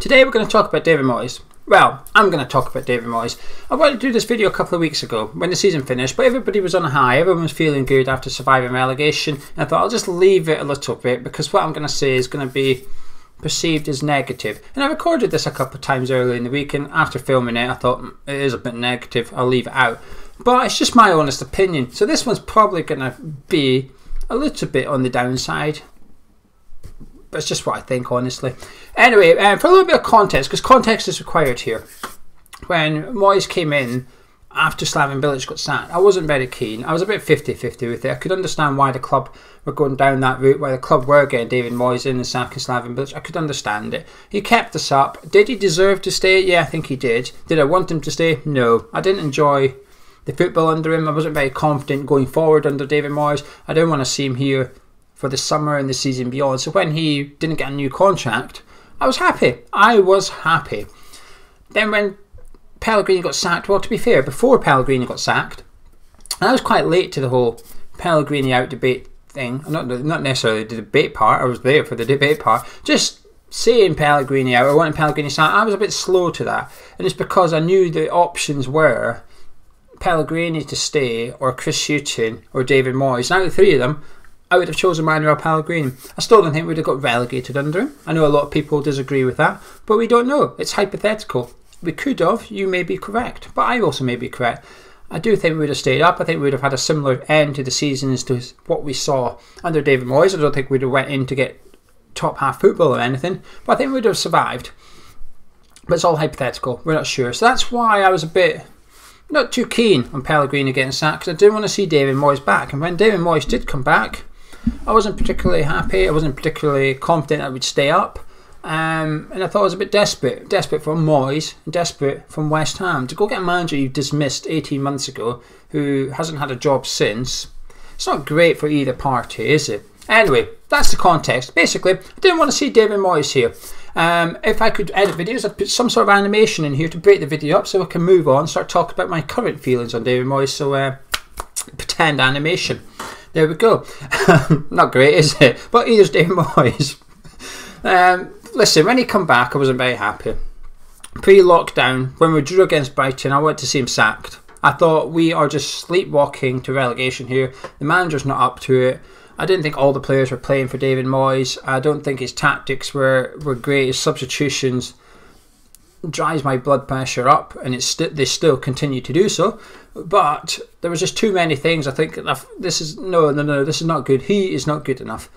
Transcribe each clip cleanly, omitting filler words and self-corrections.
Today we're going to talk about David Moyes. Well, I'm going to talk about David Moyes. I wanted to do this video a couple of weeks ago when the season finished, but everybody was on a high, everyone was feeling good after surviving relegation, and I thought I'll just leave it a little bit because what I'm going to say is going to be perceived as negative. And I recorded this a couple of times earlier in the week, and after filming it I thought it is a bit negative, I'll leave it out. But it's just my honest opinion, so this one's probably going to be a little bit on the downside. But it's just what I think, honestly. Anyway, for a little bit of context, because context is required here. When Moyes came in after Slaven Bilic got sacked, I wasn't very keen. I was a bit 50-50 with it. I could understand why the club were going down that route, why the club were getting David Moyes in and sacking Slaven Bilic. I could understand it. He kept us up. Did he deserve to stay? Yeah, I think he did. Did I want him to stay? No. I didn't enjoy the football under him. I wasn't very confident going forward under David Moyes. I didn't want to see him here for the summer and the season beyond. So when he didn't get a new contract, I was happy. I was happy. Then when Pellegrini got sacked, well, to be fair, before Pellegrini got sacked, and I was quite late to the whole Pellegrini out debate thing. Not necessarily the debate part. I was there for the debate part. Just saying Pellegrini out or wanting Pellegrini sacked, I was a bit slow to that. And it's because I knew the options were Pellegrini to stay or Chris Hughton or David Moyes. And out of the three of them, I would have chosen Manuel Pellegrini. I still don't think we would have got relegated under him. I know a lot of people disagree with that, but we don't know. It's hypothetical. We could have. You may be correct, but I also may be correct. I do think we would have stayed up. I think we would have had a similar end to the season as to what we saw under David Moyes. I don't think we'd have went in to get top half football or anything, but I think we'd have survived. But it's all hypothetical. We're not sure. So that's why I was a bit not too keen on Pellegrini getting sacked, because I didn't want to see David Moyes back. And when David Moyes did come back, I wasn't particularly happy. I wasn't particularly confident I would stay up. And I thought I was a bit desperate. Desperate from Moyes, and desperate from West Ham. To go get a manager you dismissed 18 months ago, who hasn't had a job since, it's not great for either party, is it? Anyway, that's the context. Basically, I didn't want to see David Moyes here. If I could edit videos, I'd put some sort of animation in here to break the video up so I can move on, start talking about my current feelings on David Moyes. So, pretend animation. There we go. Not great, is it? But here's David Moyes. Listen, when he come back, I wasn't very happy. Pre-lockdown, when we drew against Brighton, I wanted to see him sacked. I thought we are just sleepwalking to relegation here. The manager's not up to it. I didn't think all the players were playing for David Moyes. I don't think his tactics were great. His substitutions drives my blood pressure up, and they still continue to do so. But there was just too many things. I think this is no, this is not good. He is not good enough.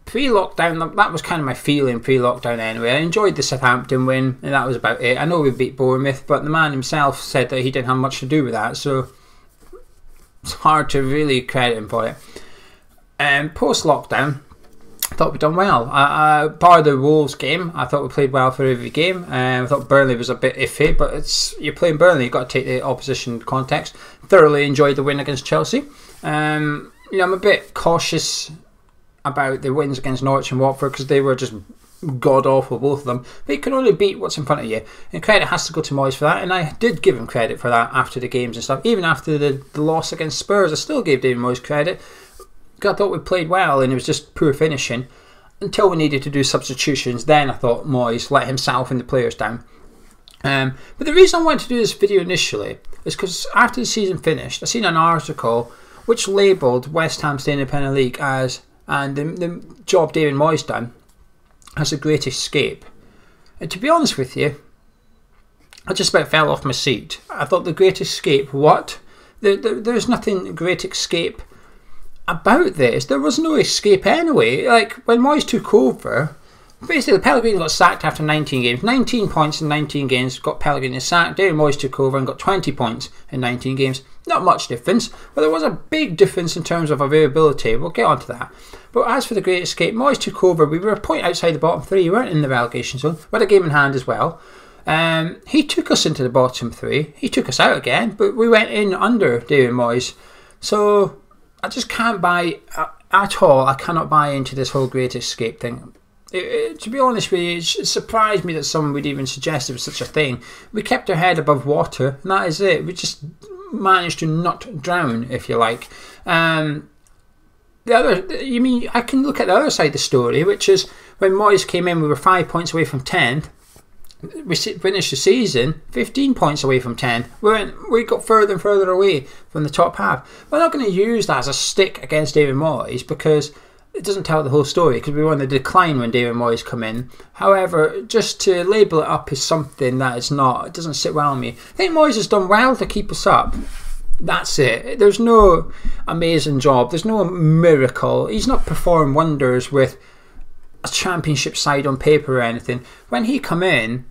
Pre-lockdown, that was kind of my feeling pre-lockdown anyway. I enjoyed the Southampton win, and that was about it. I know we beat Bournemouth, but the man himself said that he didn't have much to do with that, so it's hard to really credit him for it. And post-lockdown, I thought we'd done well. Bar the Wolves game, I thought we played well for every game. I thought Burnley was a bit iffy, but you're playing Burnley, you've got to take the opposition context. Thoroughly enjoyed the win against Chelsea. I'm a bit cautious about the wins against Norwich and Watford because they were just god-awful, both of them. But you can only beat what's in front of you. And credit has to go to Moyes for that, and I did give him credit for that after the games and stuff. Even after the loss against Spurs, I still gave David Moyes credit. I thought we played well, and it was just poor finishing until we needed to do substitutions. Then I thought Moyes let himself and the players down. But the reason I wanted to do this video initially is because after the season finished, I seen an article which labelled West Ham staying in the Premier League as, and the job David Moyes done, as a great escape. And to be honest with you, I just about fell off my seat. I thought the great escape, what? There's nothing great escape about this. There was no escape anyway. Like, when Moyes took over, basically Pellegrini got sacked after 19 games. 19 points in 19 games got Pellegrini sacked. David Moyes took over and got 20 points in 19 games. Not much difference, but there was a big difference in terms of availability. We'll get onto that. But as for the great escape, Moyes took over. We were a point outside the bottom three. We weren't in the relegation zone. We had a game in hand as well. He took us into the bottom three. He took us out again, but we went in under David Moyes. So I just can't buy at all. I cannot buy into this whole great escape thing. To be honest with you, it surprised me that someone would even suggest there was such a thing. We kept our head above water, and that is it. We just managed to not drown, if you like. I can look at the other side of the story, which is when Moyes came in, we were 5 points away from 10th. we finished the season 15 points away from 10. We got further and further away from the top half. We're not going to use that as a stick against David Moyes because it doesn't tell the whole story, because we were on the decline when David Moyes come in. However, just to label it up as something that it's not, it doesn't sit well on me. I think Moyes has done well to keep us up. That's it. There's no amazing job. There's no miracle. He's not performed wonders with a championship side on paper or anything. When he come in,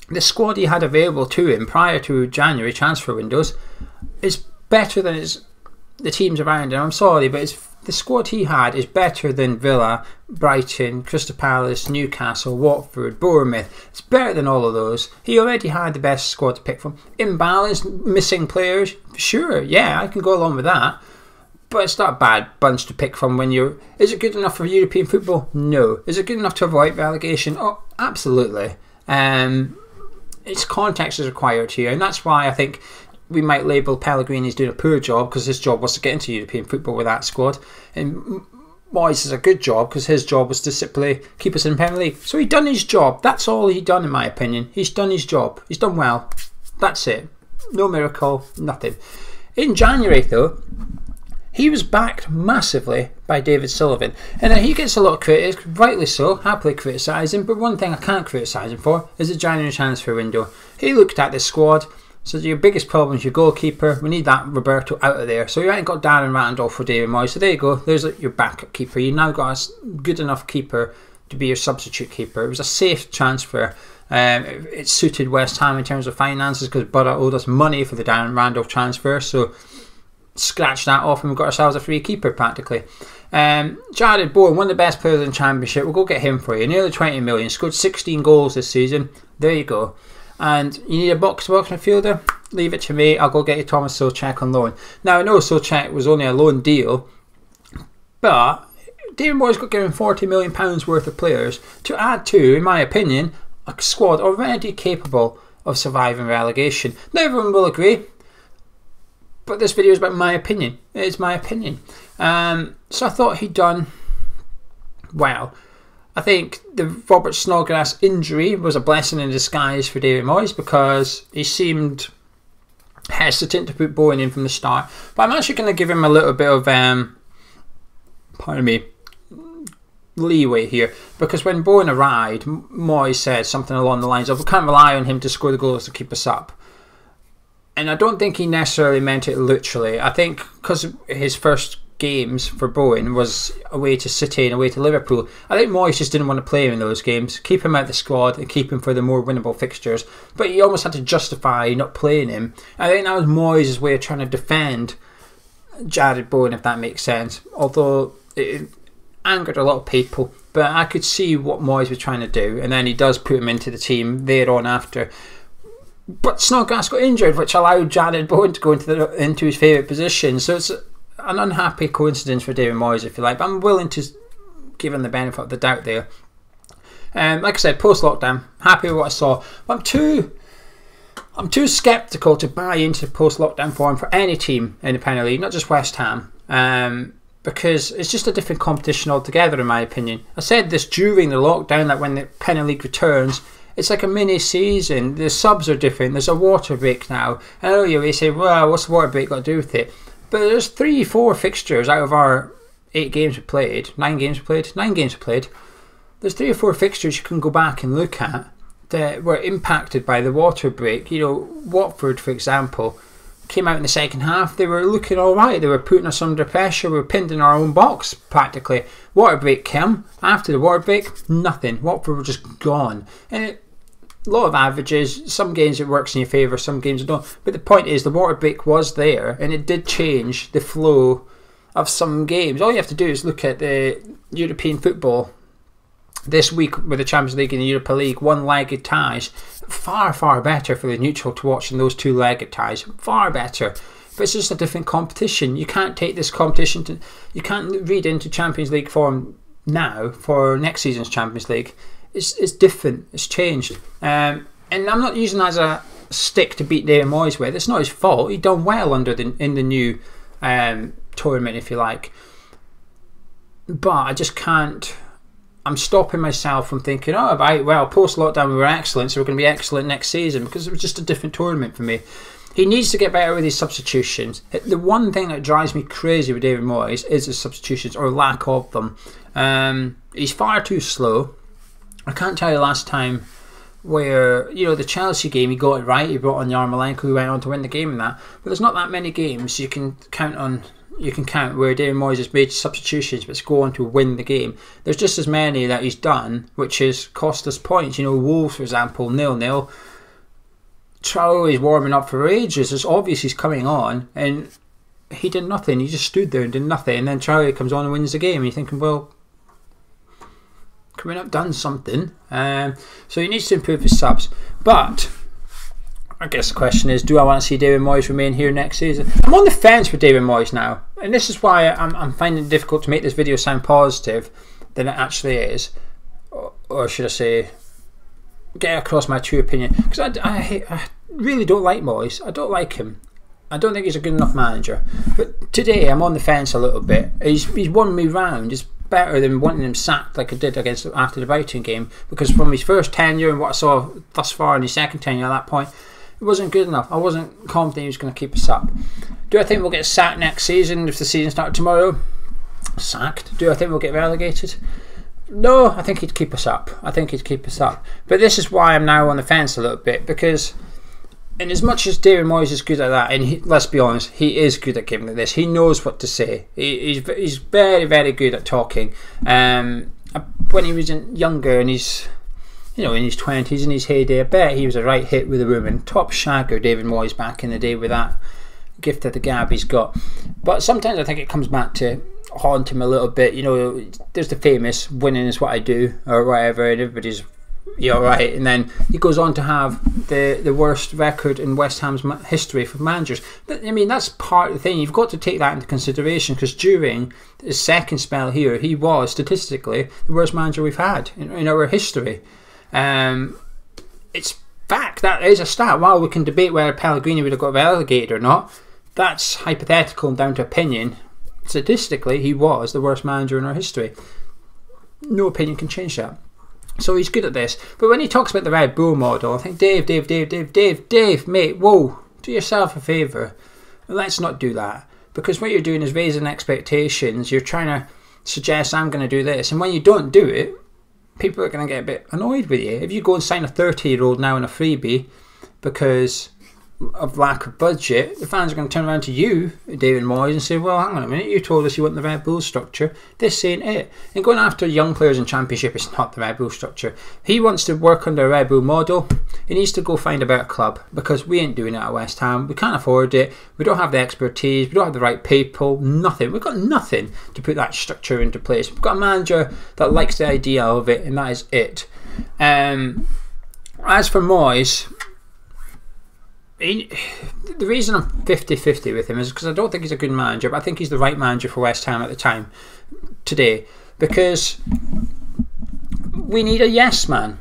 the squad he had available to him prior to January transfer windows is better than the teams around him. I'm sorry, but the squad he had is better than Villa, Brighton, Crystal Palace, Newcastle, Watford, Bournemouth. It's better than all of those. He already had the best squad to pick from. Imbalanced, missing players, sure, yeah, I can go along with that. But it's not a bad bunch to pick from when you're... Is it good enough for European football? No. Is it good enough to avoid relegation? Oh, absolutely. Its context is required here, and that's why I think we might label Pellegrini as doing a poor job, because his job was to get into European football with that squad. And Moyes is a good job because his job was to simply keep us in the Premier League. So he's done his job. That's all he's done, in my opinion. He's done his job. He's done well. That's it. No miracle, nothing. In January, though, he was backed massively by David Sullivan. And he gets a lot of critics, rightly so, happily criticise him. But one thing I can't criticise him for is the January transfer window. He looked at this squad. So your biggest problem is your goalkeeper. We need that Roberto out of there. So you ain't got Darren Randolph for David Moyes. So there you go. There's your backup keeper. You now got a good enough keeper to be your substitute keeper. It was a safe transfer. It suited West Ham in terms of finances because Borough owed us money for the Darren Randolph transfer. So scratch that off and we've got ourselves a free keeper practically. Jared Bowen, one of the best players in the Championship. We'll go get him for you. Nearly 20 million. Scored 16 goals this season. There you go. And you need a box-to-box midfielder? Leave it to me. I'll go get you Thomas Souček on loan. Now, I know Souček was only a loan deal, but David Moyes got given £40 million worth of players to add to, in my opinion, a squad already capable of surviving relegation. Not everyone will agree, but this video is about my opinion. It's my opinion. So I thought he'd done well. I think the Robert Snodgrass injury was a blessing in disguise for David Moyes because he seemed hesitant to put Bowen in from the start. But I'm actually going to give him a little bit of, leeway here, because when Bowen arrived, Moyes said something along the lines of, we can't rely on him to score the goals to keep us up. And I don't think he necessarily meant it literally. I think because his first games for Bowen was away to City and away to Liverpool, I think Moyes just didn't want to play him in those games, keep him out the squad and keep him for the more winnable fixtures, but he almost had to justify not playing him. I think that was Moyes' way of trying to defend Jared Bowen, if that makes sense, although it angered a lot of people, but I could see what Moyes was trying to do, and then he does put him into the team thereon after. But Snodgrass got injured, which allowed Jared Bowen to go into his favourite position, so it's an unhappy coincidence for David Moyes, if you like, but I'm willing to give him the benefit of the doubt there. Like I said, post-lockdown, happy with what I saw. I'm too sceptical to buy into post-lockdown form for any team in the Premier League, not just West Ham, because it's just a different competition altogether, in my opinion. I said this during the lockdown, that when the Premier League returns, it's like a mini season. The subs are different. There's a water break now. I know you may say, well, what's the water break got to do with it? But there's 3-4 fixtures out of our 8 games we played. 9 games we played. 9 games we played. There's 3 or 4 fixtures you can go back and look at that were impacted by the water break. You know, Watford, for example, came out in the second half. They were looking all right. They were putting us under pressure. We were pinned in our own box practically. Water break came. After the water break, nothing. Watford were just gone. And a lot of averages. Some games it works in your favour, some games it don't. But the point is, the water break was there, and it did change the flow of some games. All you have to do is look at the European football this week with the Champions League and the Europa League. One-legged ties, far, far better for the neutral to watch than those two-legged ties. Far better. But it's just a different competition. You can't take this competition to... You can't read into Champions League form now for next season's Champions League. It's different. It's changed. And I'm not using that as a stick to beat David Moyes with. It's not his fault. He done well in the new tournament, if you like. But I just can't I'm stopping myself from thinking, oh, right, well, post-lockdown we were excellent, so we're going to be excellent next season, because it was just a different tournament for me. He needs to get better with his substitutions. The one thing that drives me crazy with David Moyes is his substitutions, or lack of them. He's far too slow. I can't tell you the last time where, you know, the Chelsea game, he got it right, he brought on Yarmolenko, who went on to win the game in that. But there's not that many games you can count where David Moyes has made substitutions but go on to win the game. There's just as many that he's done, which has cost us points. You know, Wolves, for example, 0-0. Traore is warming up for ages. It's obvious he's coming on, and he did nothing. He just stood there and did nothing. And then Traore comes on and wins the game. And you're thinking, well, could we not have done something? So he needs to improve his subs. But I guess the question is, do I want to see David Moyes remain here next season? I'm on the fence with David Moyes now, and this is why I'm finding it difficult to make this video sound positive than it actually is, or should I say, get across my true opinion. Because I really don't like Moyes. I don't like him. I don't think he's a good enough manager. But today I'm on the fence a little bit. He's won me round. It's better than wanting him sacked like I did after the Brighton game, because from his first tenure and what I saw thus far in his second tenure at that point, it wasn't good enough. I wasn't confident he was going to keep us up. Do I think we'll get sacked next season if the season started tomorrow? Sacked. Do I think we'll get relegated? No, I think he'd keep us up. I think he'd keep us up. But this is why I'm now on the fence a little bit, because in as much as David Moyes is good at that, and let's be honest, he is good at giving like this. He knows what to say. He's very, very good at talking. When he was younger and he's, you know, in his 20s, in his heyday, I bet he was a right hit with the women. Top shagger, David Moyes, back in the day with that gift of the gab he's got. But sometimes I think it comes back to haunt him a little bit. You know, there's the famous "winning is what I do" or whatever, and everybody's, you're right. And then he goes on to have the worst record in West Ham's history for managers. But, I mean, that's part of the thing. You've got to take that into consideration, because during his second spell here, he was statistically the worst manager we've had in our history. It's fact. That is a stat. While we can debate whether Pellegrini would have got relegated or not, that's hypothetical and down to opinion. Statistically, he was the worst manager in our history. No opinion can change that. So he's good at this. But when he talks about the Red Bull model, I think, Dave, mate, whoa, do yourself a favour. Let's not do that. Because what you're doing is raising expectations. You're trying to suggest I'm going to do this. And when you don't do it, people are going to get a bit annoyed with you. If you go and sign a 30-year-old now in a freebie because of lack of budget, the fans are going to turn around to you, David Moyes, and say, well, hang on a minute, you told us you want the Red Bull structure. This ain't it. And going after young players in Championship is not the Red Bull structure. He wants to work under a Red Bull model. He needs to go find a better club, because we ain't doing it at West Ham. We can't afford it. We don't have the expertise. We don't have the right people. Nothing. We've got nothing to put that structure into place. We've got a manager that likes the idea of it, and that is it. As for Moyes, the reason I'm 50-50 with him is because I don't think he's a good manager, but I think he's the right manager for West Ham at the time, today, because we need a yes man.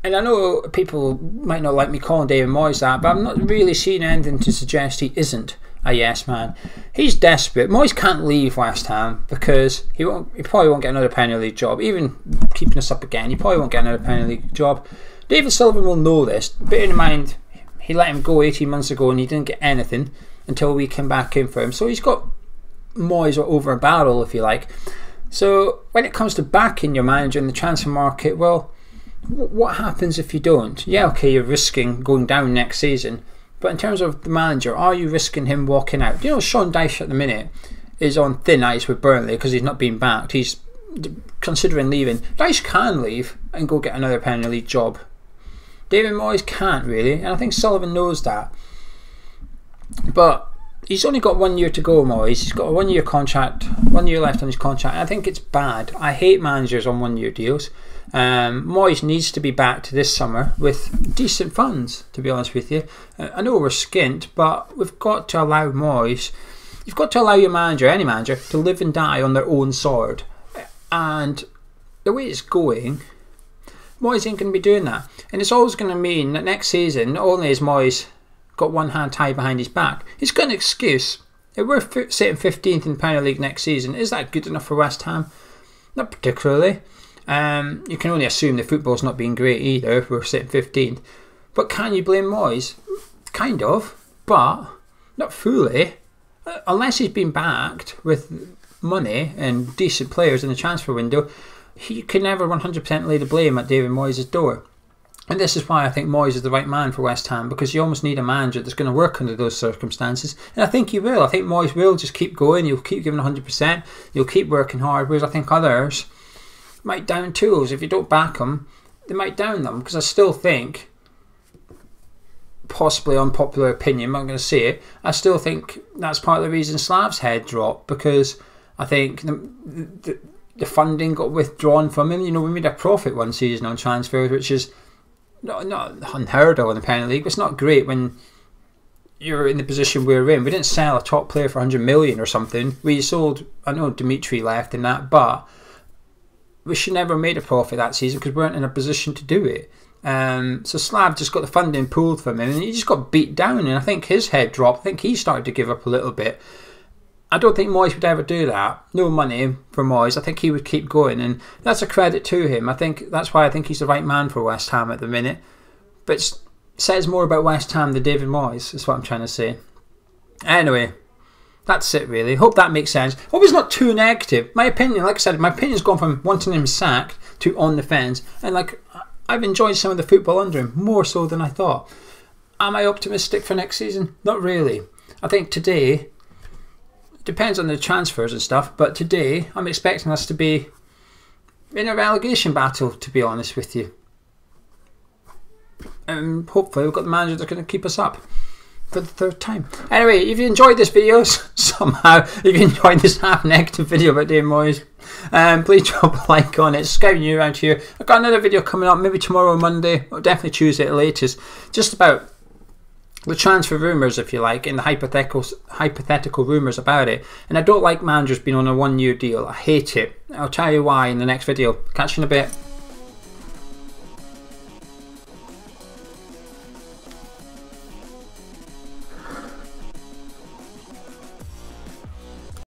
And I know people might not like me calling David Moyes that, but I'm not really seeing anything to suggest he isn't a yes man. He's desperate. Moyes can't leave West Ham because he probably won't get another Premier League job. Even keeping us up again, he probably won't get another Premier League job. David Sullivan will know this. Bear in mind, he let him go 18 months ago and he didn't get anything until we came back in for him. So he's got Moyes over a barrel, if you like. So when it comes to backing your manager in the transfer market, well, what happens if you don't? Yeah, okay, you're risking going down next season. But in terms of the manager, are you risking him walking out? You know, Sean Dyche at the minute is on thin ice with Burnley because he's not being backed. He's considering leaving. Dyche can leave and go get another Premier League job. David Moyes can't really, and I think Sullivan knows that. But he's only got 1 year to go, Moyes. He's got a 1 year contract, 1 year left on his contract. I think it's bad. I hate managers on 1 year deals. Moyes needs to be back this summer with decent funds, to be honest with you. I know we're skint, but we've got to allow Moyes, you've got to allow your manager, any manager, to live and die on their own sword. And the way it's going, Moyes ain't going to be doing that. And it's always going to mean that next season, not only is Moyes got one hand tied behind his back, he's got an excuse. If we're sitting 15th in the Premier League next season, is that good enough for West Ham? Not particularly. You can only assume the football's not been great either if we're sitting 15th. But can you blame Moyes? Kind of, but not fully. Unless he's been backed with money and decent players in the transfer window, he can never 100% lay the blame at David Moyes' door. And this is why I think Moyes is the right man for West Ham, because you almost need a manager that's going to work under those circumstances. And I think he will. I think Moyes will just keep going. You'll keep giving 100%. You'll keep working hard, whereas I think others might down tools. If you don't back them, they might down them. Because I still think, possibly unpopular opinion, I'm going to say it, I still think that's part of the reason Slav's head dropped, because I think the funding got withdrawn from him. You know, we made a profit one season on transfers, which is not unheard of in the Premier League. It's not great when you're in the position we're in. We didn't sell a top player for 100 million or something. We sold, I know Dimitri left in that, but we should never have made a profit that season because we weren't in a position to do it. So Slav just got the funding pulled from him and he just got beat down, and I think his head dropped. I think he started to give up a little bit. I don't think Moyes would ever do that. No money for Moyes. I think he would keep going, and that's a credit to him. I think that's why I think he's the right man for West Ham at the minute. But it says more about West Ham than David Moyes, is what I'm trying to say. Anyway, that's it really. Hope that makes sense. Hope it's not too negative. My opinion, like I said, my opinion's gone from wanting him sacked to on the fence, and like I've enjoyed some of the football under him, more so than I thought. Am I optimistic for next season? Not really. I think today, depends on the transfers and stuff, but today I'm expecting us to be in a relegation battle, to be honest with you. And hopefully we've got the manager that's going to keep us up for the third time. Anyway, if you enjoyed this video somehow, if you enjoyed this half negative video about David Moyes, please drop a like on it. Subscribe new around here. I've got another video coming up, maybe tomorrow or Monday, or definitely Tuesday at the latest, just about the transfer rumours, if you like, and the hypothetical rumours about it. And I don't like managers being on a 1-year deal. I hate it. I'll tell you why in the next video. Catch you in a bit.